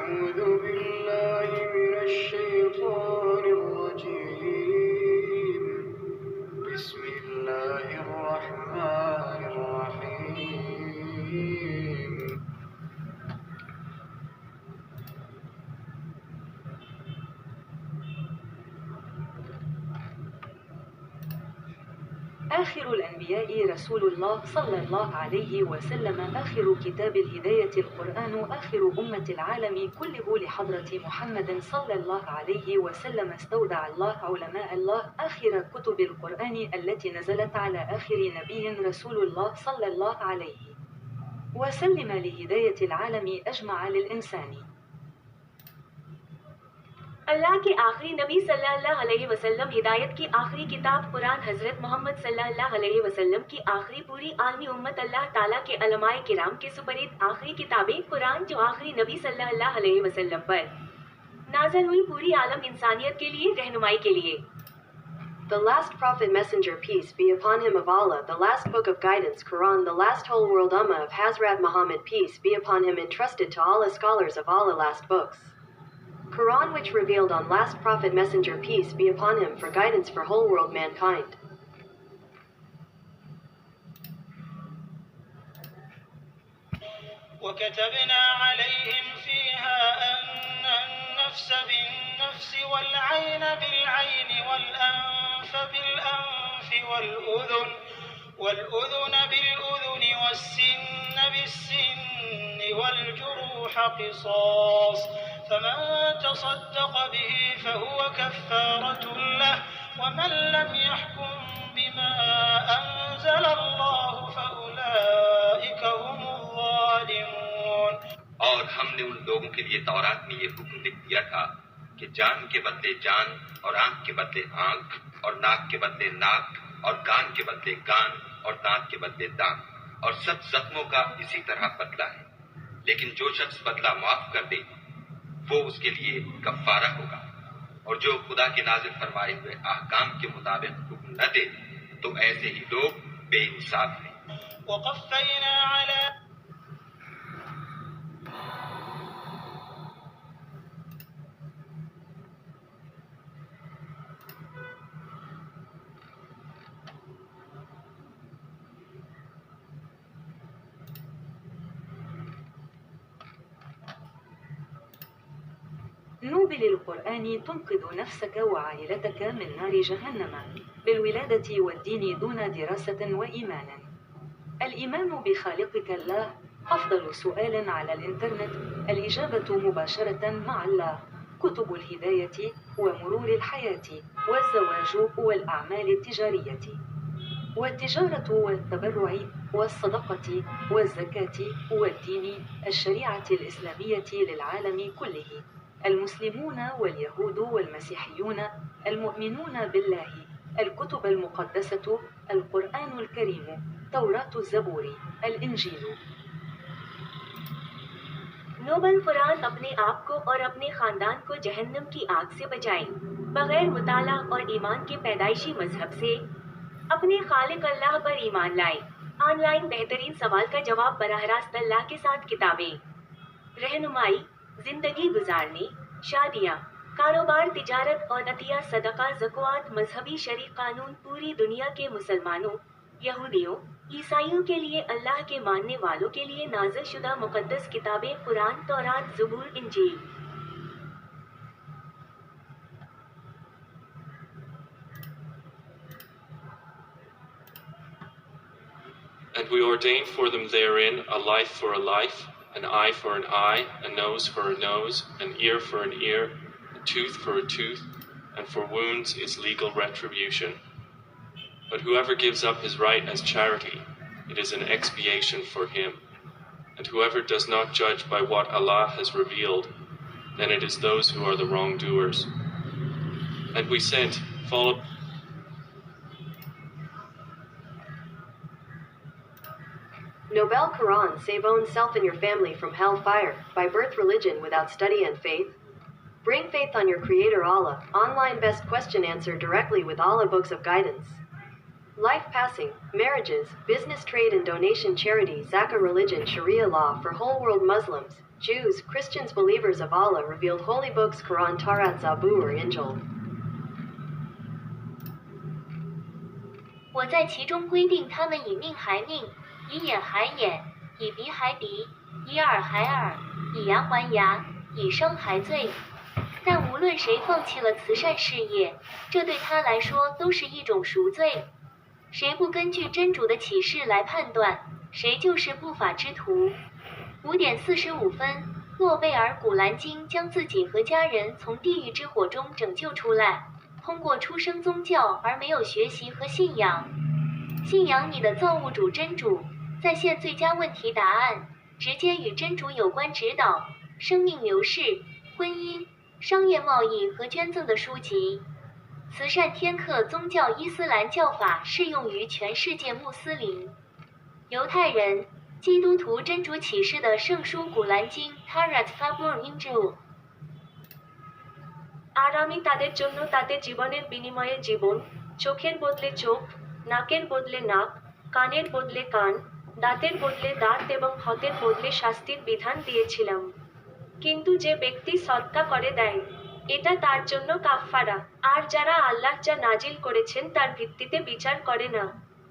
أعوذ بالله من الشيطان الرجيم بسم الله الرحمن الرحيم آخر الأنبياء رسول الله صلى الله عليه وسلم. آخر كتاب الهداية القرآن. آخر أمة العالم كله لحضرة محمد صلى الله عليه وسلم. استودع الله علماء الله. آخر كتب القرآن التي نزلت على آخر نبي رسول الله صلى الله عليه وسلم لهداية العالم أجمع للإنسان. अल्लाह के आखिरी नबी सल्लल्लाहु अलैहि वसल्लम हिदायत की आखिरी किताब कुरान हजरत मोहम्मद सल्लल्लाहु अलैहि वसल्लम की आखिरी पूरी आलमी उम्मत अल्लाह ताला के उलमाए किराम के सुपरहित आखिरी किताबें कुरान जो आखिरी नबी सल्लल्लाहु अलैहि वसल्लम पर नाज़िल हुई पूरी आलम इंसानियत के लिए रहनुमाई के लिए. The last prophet messenger peace be upon him of Allah, the last book of guidance Quran, the last whole world ummah of Hazrat Muhammad peace be upon him entrusted to Allah scholars of Allah last books. Quran which revealed on last prophet messenger peace be upon him for guidance for whole world mankind. وكتبنا عليهم فيها أن النفس بالنفس والعين بالعين والأنف بالأنف والأذن بالأذن والسن بالسن والجروح قصاص فمن تصدق به فهو كفارة له ومن لم يحكم بما أنزل الله فأولئك هم الظالمون. और हमने उन लोगों के लिए तौरात में ये हुक्म लिख दिया था कि जान के बदले जान और आंख के बदले आंख और नाक के बदले नाक और कान के बदले कान और दांत के बदले दांत और सब जख्मों का इसी तरह बदला है. लेकिन जो शख्स बदला माफ कर दे वो उसके लिए कफ्फारा होगा और जो खुदा के नाज़िल फरमाए हुए अहकाम के मुताबिक हुक्म न दे तो ऐसे ही लोग बेइंसाफ हैं. وقفينا على نوبل القرآن تنقذ نفسك وعائلتك من نار جهنم بالولادة والدين دون دراسة وإيمان. الإيمان بخالقك الله أفضل سؤال على الإنترنت. الإجابة مباشرة مع الله. كتب الهداية ومرور الحياة والزواج والأعمال التجارية والتجارة والتبرع والصدقة والزكاة والدين. الشريعة الإسلامية للعالم كله. المسلمون واليهود والمسيحيون المؤمنون بالله. الكتب المقدسة القرآن الكريم توراة الزبور الإنجيل. नोबल कुरान अपने आप को और अपने खानदान को जहन्नम की आग से बचाएं बगैर मुताला और ईमान के पैदाइशी मजहब से. अपने खालिक अल्लाह पर ईमान लाएं. ऑनलाइन बेहतरीन सवाल का जवाब बराह रास्त अल्लाह के साथ किताबें, रहनुमाई, जिंदगी गुजारने, शादियाँ, कारोबार, तिजारत और अतिया, सदका, ज़कात, मजहबी शरीक कानून पूरी दुनिया के मुसलमानों, यहूदियों, ईसाइयों के लिए, अल्लाह के मानने वालों के लिए नाज़िल शुदा मुक़द्दस किताबें कुरान, तौरात, ज़बूर, इंजील. And we ordain for them therein a life for a life, an eye for an eye, a nose for a nose, an ear for an ear, a tooth for a tooth, and for wounds is legal retribution. But whoever gives up his right as charity, it is an expiation for him. And whoever does not judge by what Allah has revealed, then it is those who are the wrongdoers. And we sent, follow. Nobel Quran save own self and your family from hellfire, by birth religion without study and faith. Bring faith on your Creator Allah, online best question answer directly with Allah books of guidance. Life passing, marriages, business trade and donation charity, zakah religion Sharia law for whole world Muslims, Jews, Christians, believers of Allah revealed holy books Quran, Taurat, Zabur, Injil. 我在其中规定他们以命还命，以眼还眼，以鼻还鼻，以耳还耳，以牙还牙，以伤还罪。但无论谁放弃了慈善事业，这对他来说都是一种赎罪。谁不根据真主的启示来判断，谁就是不法之徒。5点45分，诺贝尔古兰经将自己和家人从地狱之火中拯救出来。通过出生宗教而没有学习和信仰，信仰你的造物主真主，在线最佳问题答案，直接与真主有关指导，生命流逝、婚姻、商业贸易和捐赠的书籍。慈善天课宗教伊斯兰教法适用于全世界穆斯林、犹太人、基督徒真主启示的圣书古兰经 Taurat Zabur Injil。 আর আমি তাদের জন্য তাদের জীবনের বিনিময়ে জীবন, চোখের বদলে চোখ, নাকের বদলে নাক, কানের বদলে কান, দাঁতের বদলে দাঁত এবং হতের বদলে শাস্তির বিধান দিয়েছিলাম। কিন্তু যে ব্যক্তি সদকা করে দেয়, এটা তার জন্য কাফফারা। আর যারা আল্লাহ যা নাজিল করেছেন তার ভিত্তিতে বিচার করে না,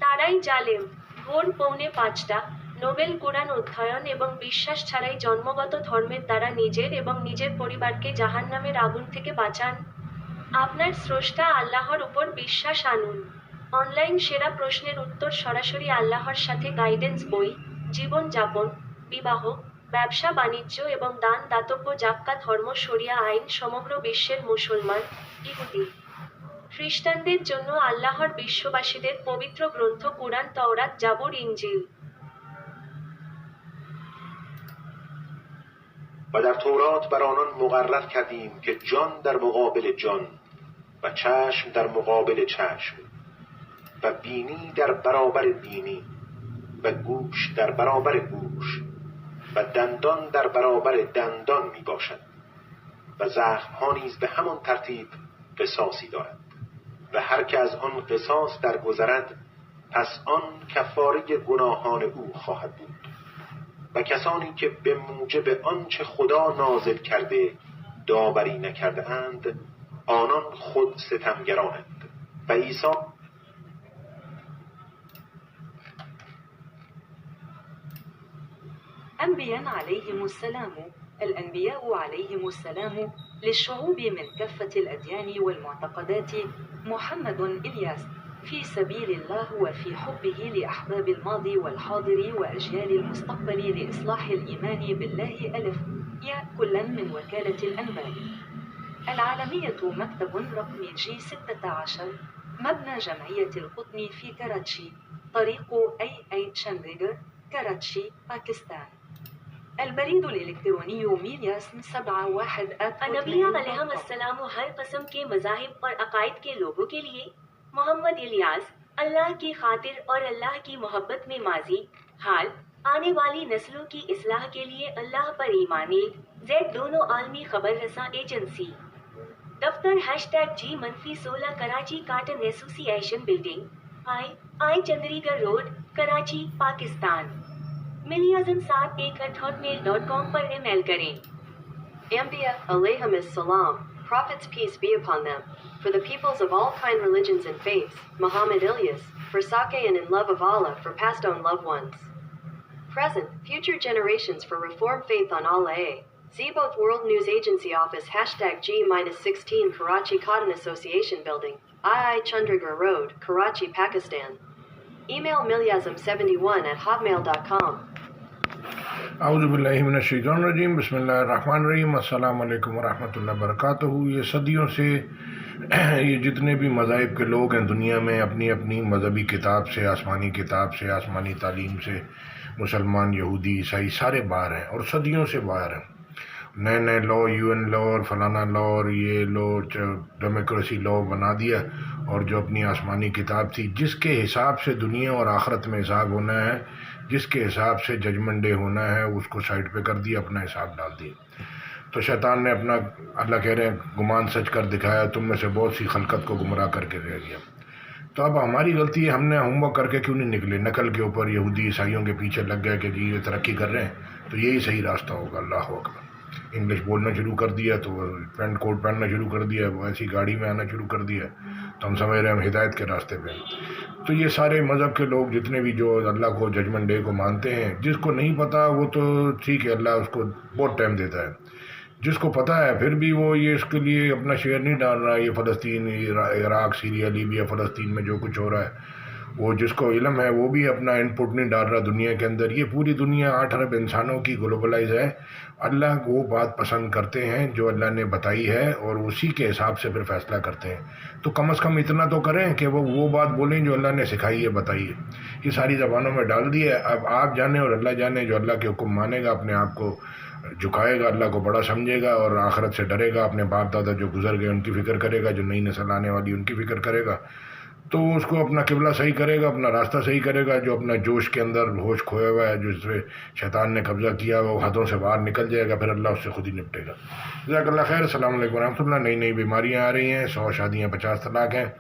তারাই জালেম। ভোর 4:45টা, নোবেল কোরআন অধ্যয়ন এবং বিশ্বাস ছাড়াই জন্মগত ধর্মের দ্বারা নিজের এবং নিজের পরিবারকে জাহান্নামের আগুন থেকে বাঁচান। আপনার স্রষ্টা আল্লাহর উপর বিশ্বাস আনুন। অনলাইন সেরা প্রশ্নের উত্তর সরাসরি আল্লাহর সাথে গাইডেন্স বই, জীবনযাপন, বিবাহ, ব্যবসা বাণিজ্য এবং দান দাতব্য, জাক্কা, ধর্ম, শরিয়া আইন। সমগ্র বিশ্বের মুসলমান, ইহুদি, খ্রিস্টানদের জন্য আল্লাহর বিশ্ববাসীদের পবিত্র গ্রন্থ কুরআন, তাওরাত, জাবুর, ইনজিল। و در تورات بر آنان مقرر کردیم که جان در مقابل جان و چشم در مقابل چشم و بینی در برابر بینی و گوش در برابر گوش و دندان در برابر دندان می باشد و زخم‌ها نیز به همان ترتیب قصاصی دارد و هر که از آن قصاص درگذرد پس آن کفاره گناهان او خواهد بود و کسانی که به موجب آنچه خدا نازل کرده داوری نکرده اند آنان خود ستمگرانند و عیسی أنبياء عليهم السلام. الأنبياء عليهم السلام للشعوب من كافة الأديان والمعتقدات. محمد إلياس في سبيل الله وفي حبه لأحباب الماضي والحاضر وأجيال المستقبل لإصلاح الإيمان بالله. ألف يا كلا من وكالة الأنباء العالمية، مكتب رقم G16، مبنى جمعية القطن في كراتشي، طريق أي شنديغر، كراتشي، باكستان. البريد الإلكتروني milyasm71@hotmail.com. नबिया अलैहिस्सलाम हर किस्म के मज़ाहिब और अकायद के लोगों के लिए। मोहम्मद इलियास अल्लाह की खातिर और अल्लाह की मोहब्बत में माजी, हाल, आने वाली नस्लों की इस्लाह के लिए अल्लाह पर ईमानी। Z दोनों आलमी खबर रसा एजेंसी। दफ्तर #G-16 Karachi cotton association building, I Chundrigar road, Karachi, Pakistan. milyasm71@hotmail.com पर ईमेल करें। Anbiya, alayhimus salam, prophets peace be upon them, for the peoples of all kind religions and faiths, Muhammad Ilyas, for sake and in love of Allah for past own loved ones. Present, future generations for reform faith on Allah. See both World News Agency Office #G-16 Karachi Cotton Association Building, II Chandigarh Road, Karachi, Pakistan. Email milyasm71@hotmail.com. आउज़ुबिल्लाहिमिनश्शैतानिर्रजीम बिस्मिल्लाहिर्रहमानिर्रहीम अस्सलामु अलैकुम वरहमतुल्लाहि वबरकातुहू। ये सदियों से ये जितने भी मज़ाहिब के लोग हैं दुनिया में अपनी अपनी मजहबी किताब से, आसमानी किताब से, आसमानी तालीम से, मुसलमान, यहूदी, ईसाई सारे बाहर हैं और सदियों से बाहर हैं। नए नए लॉ, UN लॉ और फलाना लॉ और ये लॉ, डेमोक्रेसी लॉ बना दिया और जो अपनी आसमानी किताब थी जिसके हिसाब से दुनिया और आखिरत में हिसाब होना है, जिसके हिसाब से जजमेंट डे होना है, उसको साइड पे कर दिया, अपना हिसाब डाल दिया। तो शैतान ने अपना, अल्लाह कह रहे हैं, गुमान सच कर दिखाया, तुम में से बहुत सी खलकत को गुमराह करके रह गया। तो अब हमारी गलती है, हमने होमवर्क करके क्यों नहीं निकले, नकल के ऊपर यहूदी ईसाइयों के पीछे लग गए कि जी ये तरक्की कर रहे हैं, तो यही सही रास्ता होगा। अल्लाह अकबर। इंग्लिश बोलना शुरू कर दिया तो पैंट कोट पहनना शुरू कर दिया, वो ऐसी गाड़ी में आना शुरू कर दिया, तो हम समझ रहे हैं हम हिदायत के रास्ते पे। तो ये सारे मज़हब के लोग जितने भी जो अल्लाह को जजमेंट डे को मानते हैं, जिसको नहीं पता वो तो ठीक है, अल्लाह उसको बहुत टाइम देता है। जिसको पता है फिर भी वो ये इसके लिए अपना शेयर नहीं डाल रहा। ये फ़लस्तीन, इराक, सीरिया, लीबिया, फ़लस्तीन में जो कुछ हो रहा है, वो जिसको इल्म है वो भी अपना इनपुट नहीं डाल रहा दुनिया के अंदर। ये पूरी दुनिया 8 अरब इंसानों की ग्लोबलाइज है। अल्लाह वो बात पसंद करते हैं जो अल्लाह ने बताई है और उसी के हिसाब से फिर फैसला करते हैं। तो कम से कम इतना तो करें कि वो बात बोलें जो अल्लाह ने सिखाई है, बताई है। ये सारी ज़बानों में डाल दी है। अब आप जाने और अल्लाह जाने, जो अल्लाह के हुक्म मानेगा, अपने आप को झुकाएगा, अल्लाह को बड़ा समझेगा और आखिरत से डरेगा, अपने बाप दादा जो गुजर गए उनकी फ़िक्र करेगा, जो नई नस्ल आने वाली उनकी फ़िक्र करेगा, तो उसको अपना किबला सही करेगा, अपना रास्ता सही करेगा। जो अपना जोश के अंदर होश खोया हुआ है, जो इसमें शैतान ने कब्ज़ा किया हुआ, वो हदों से बाहर निकल जाएगा, फिर अल्लाह उससे खुद ही निपटेगा। जज़ाकल्लाह खैर। अस्सलाम वालेकुम रहमतुल्लाह। नई नई बीमारियाँ आ रही हैं, 100 शादियाँ, 50 तलाक हैं,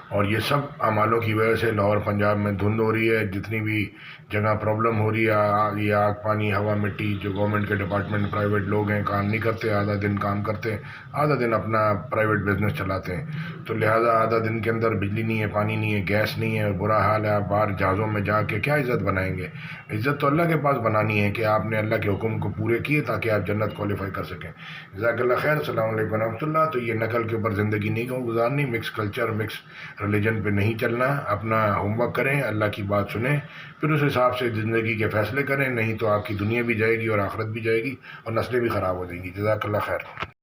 और ये सब अमालों की वजह से लाहौर पंजाब में धुंध हो रही है। जितनी भी जगह प्रॉब्लम हो रही है, ये आग, पानी, हवा, मिट्टी, जो गवर्नमेंट के डिपार्टमेंट, प्राइवेट लोग हैं, काम नहीं करते, आधा दिन काम करते हैं, आधा दिन अपना प्राइवेट बिजनेस चलाते हैं। तो लिहाजा आधा दिन के अंदर बिजली नहीं है, पानी नहीं है, गैस नहीं है, बुरा हाल है। आप बाहर जहाज़ों में जाके क्या इज़्ज़त बनाएंगे? इज़्ज़त तो अल्लाह के पास बनानी है कि आपने अल्लाह के हुक्म को पूरे किए ताकि आप जन्नत क्वालिफाई कर सकें। जज़ाकल्लाह खैर। अस्सलाम वालेकुम रहमतुल्लाह। तो ये नकल के ऊपर ज़िंदगी नहीं गुजारनी, मिक्स कल्चर, मिक्स रिलीजन पे नहीं चलना। अपना होमवर्क करें, अल्लाह की बात सुने, फिर उस हिसाब से ज़िंदगी के फ़ैसले करें, नहीं तो आपकी दुनिया भी जाएगी और आखिरत भी जाएगी और नस्लें भी ख़राब हो जाएंगी। जज़ाकल्लाह खैर।